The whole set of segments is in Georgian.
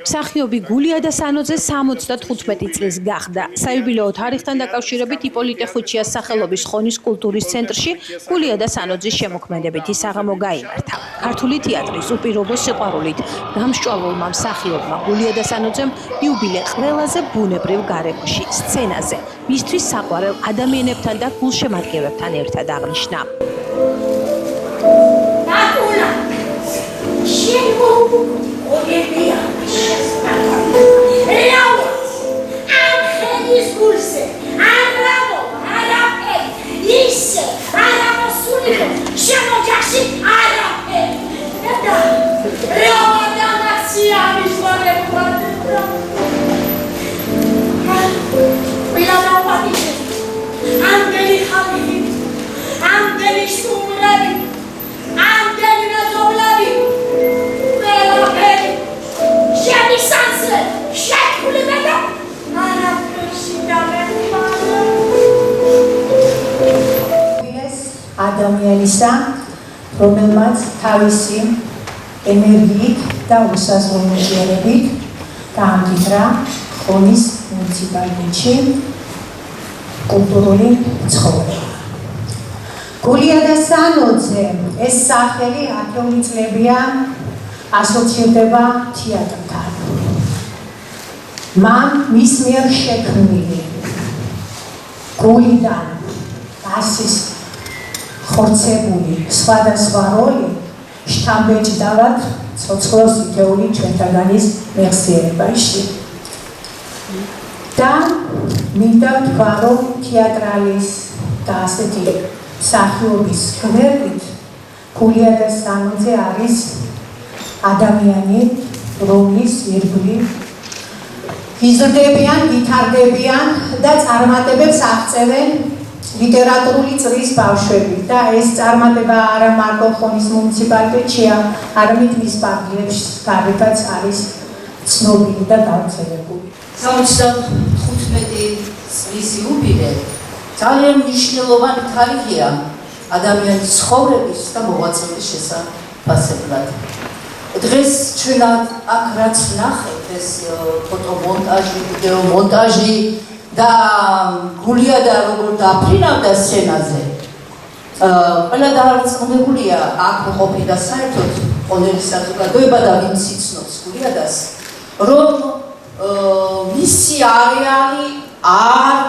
მსახიობი გულია დასანოძე 75 წლის გახდა. საიუბილეო თარიღთან დაკავშირებით იპოლიტე ხუჩიას სახელობის ხონის კულტურის ცენტრში გულია დასანოძის შემოქმედებითი საღამო გაიმართა. ქართული თეატრის უპირობო სიყვარულით გამსჭვალულმა მსახიობმა გულია დასანოძემ იუბილე ყველაზე ბუნებრივ გარემოში, სცენაზე, მისთვის საყვარელ ადამიანებთან და გულშემატკივრებთან ერთად აღნიშნა. ადამიანისა, რომელმაც თავისი ენერგიით და უსაზღვროებით გაამტკიცრა ხონის მუნიციპალიტეტში კულტურული ცხოვრება. გულია დასანოძე ეს სახელი ათეული წლებია ასოცირდება თეატრთან. მან მის მიერ შექმნილი გულიდან ასის ხორცებული სხვადასხვა როლი შთამბეჭდავად ცოცხლობს იდეური ჩვენთაგანის მეხსიერებაში. და მინდა ვთქვა, რომ თეატრალის და ასეთი მსახიობის გვერდით გულია დასანოძე არის ადამიანი, რომლის ირგვლივ იზრდებიან, ვითარდებიან და წარმატებებს აღწევენ ლიტერატურული წრის ბავშვები და ეს წარმატება არა მარტო ხონის მუნიციპალიტეტშია, არამედ მის პარტიებს გარეთაც არის ცნობილი და გავრცელებული. 75 წლის იუბილე ძალიან მნიშვნელოვანი თარიღია ადამიანის ცხოვრების და მოღვაწეობის შესაძლებლად. დღეს ჩვენ აქ რაც ვნახეთ, ეს ფოტომონტაჟი, ვიდეომონტაჟი და გულია და როგორ დაფრინავდა სცენაზე. ყველა დარწმუნებულია აქ ყოფილი საერთოდ ყონელის საზოგადოება და ვინც იცნობს გულიადას, რომ მისი არეალი არ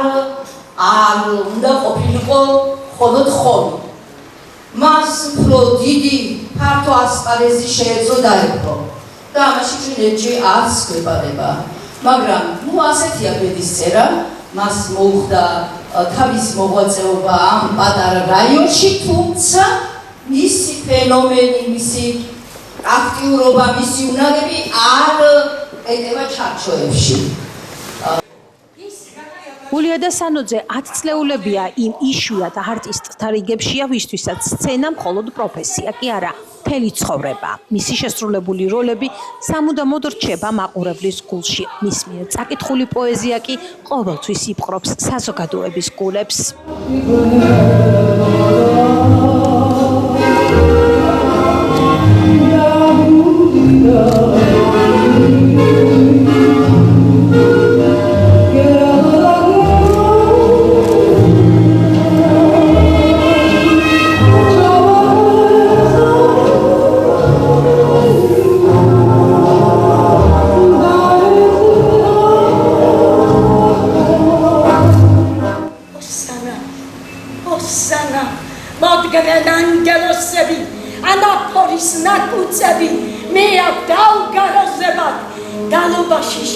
უნდა ყოფილიყო მხოლოდ ხონი. მას უფრო დიდი ფართო ასპარეზი შეეძლო დაეპყრო და ამაში ჩვენ ერთჯერ არც გვეპარება. მაგრამ ასეთია ბედისწერა, მას მოუხდა თავის მოღვაწეობა ამ პატარა რაიონში, თუმცა მისი ფენომენი, მისი აქტიურობა, მისი უნარები არ ეტევა ჩარჩოებში. გულია დასანოძე 10 წლეულებია იმ იშვიათ არტისტთა რიგებშია, ვისთვისაც სცენა მხოლოდ პროფესია კი არა, მთელი ცხოვრება. მისი შესრულებული როლები სამუდამოდ რჩება მაყურებლის გულში. მის მიერ წაკითხული პოეზია კი ყოველთვის იპყრობს საზოგადოების გულებს.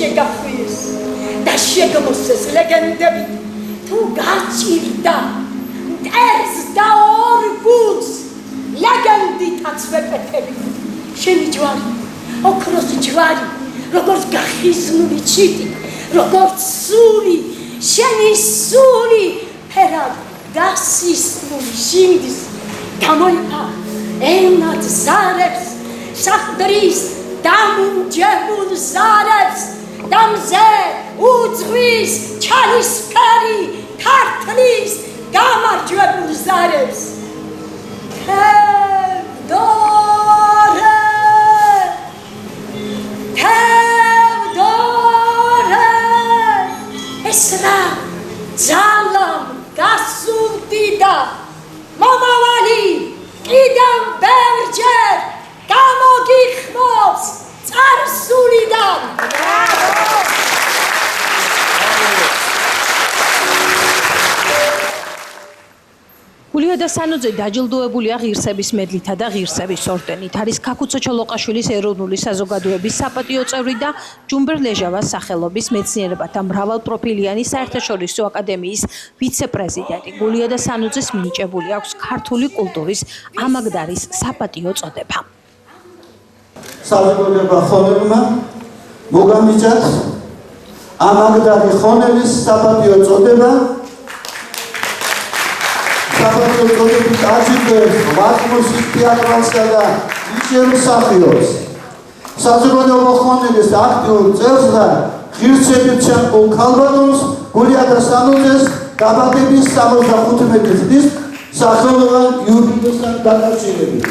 შეგახვიეს და შეგმოსეს ლეგენდები თუ გაჭირდა მტერს და ორ გულს ლეგენდითაც ვეკეთები შენი ჯვარი ოქროს ჯვარი როგორც გახიზნული ჩიტი როგორც სული შენი სული ფერად დასისმული შინდის გამოიფა ენად ზარებს საყდრის დამუნჯებულ ზარებს დამზე უძღვის ჩალისფერი ქართლის გამარჯვებულ ზარებს ძალამ გასულდი და მომავალი კიდევ ბევრჯერ გამოგიხმობს წარსულიდან. გულია და სანოძე დაჯილდოებულია ღირსების მედლითა და ღირსების ორდენით. არის ქაქუცო ჩოლოყაშვილის ეროვნული საზოგადოების საპატიო წევრი და ჯუმბერ ლეჟავას სახელობის მეცნიერებათა მრავალპროფილიანი საერთაშორისო აკადემიის ვიცე-პრეზიდენტი. გულია და სანოძეს მინიჭებული აქვს ქართული კულტურის ამაგდარის საპატიო წოდება. საზოგადოება ხონებმა მოგამიჯათ ამაგდარი ხონების საპატიო წოდება. საპატიო წოდებით აჯილდოებს მათმოსის თეატრალსა და ნიჭიერ მსახიობს. საზოგადოება ხონების აქტიურ წევრს და ღირსებით შემკულ ქალბატონს გულია და სანოძეს დაბადების 75 წლის სახელოვან იუბილეთან დაკავშირებით.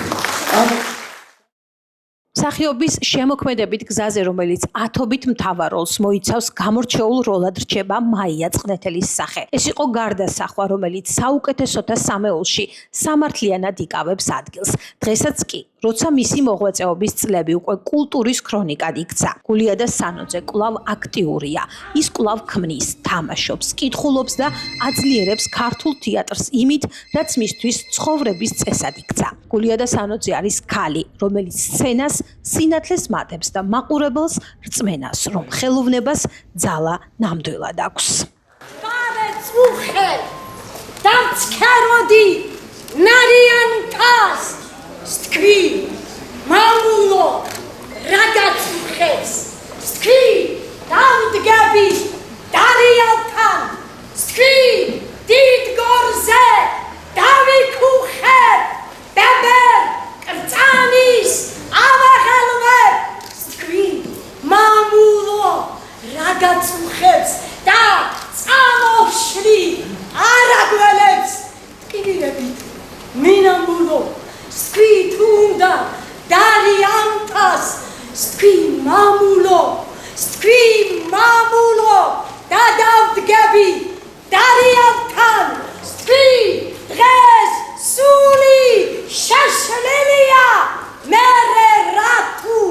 მსახიობის შემოქმედებით გზაზე, რომელიც ათობით მთავარ როლს მოიცავს, გამორჩეულ როლად რჩება მაია წყნეთელის სახე. ეს იყო გარდასახვა, რომელიც საუკეთესოთა სამეულში სამართლიანად იკავებს ადგილს. დღესაც კი, როცა მისი მოღვაწეობის წლები უკვე კულტურის ქრონიკად იქცა. გულია და სანოძე კვლავ აქტიურია. ის კვლავ ქმნის, თამაშობს, კითხულობს და აძლიერებს ქართულ თეატრს იმით, რაც მისთვის ცხოვრების წესად იქცა. გულია და სანოძე არის ქალი, რომელიც სცენას სინათლეს მატებს და მაყურებელს რწმენას, რომ ხელოვნებას ძალა ნამდვილად აქვს. Წუხე და მცქეროდი ნარიანთას სთქვი მამულო რაგაცუხებს სთქვი დამდგები დარიალთან სთქვი დიდ გორზე დავიქუხებ ბებერ კრწანის ავაღელვებ სთქვი მამულო რაგაცუხებს და წამოშლი არაგველებს ტკივილებით მინამულო სთქვი თუნდა დარიამთას სთქვი მამულო და დავდგები დარიამთან სთქვი დღეს სული შეშლილია მერე რათუ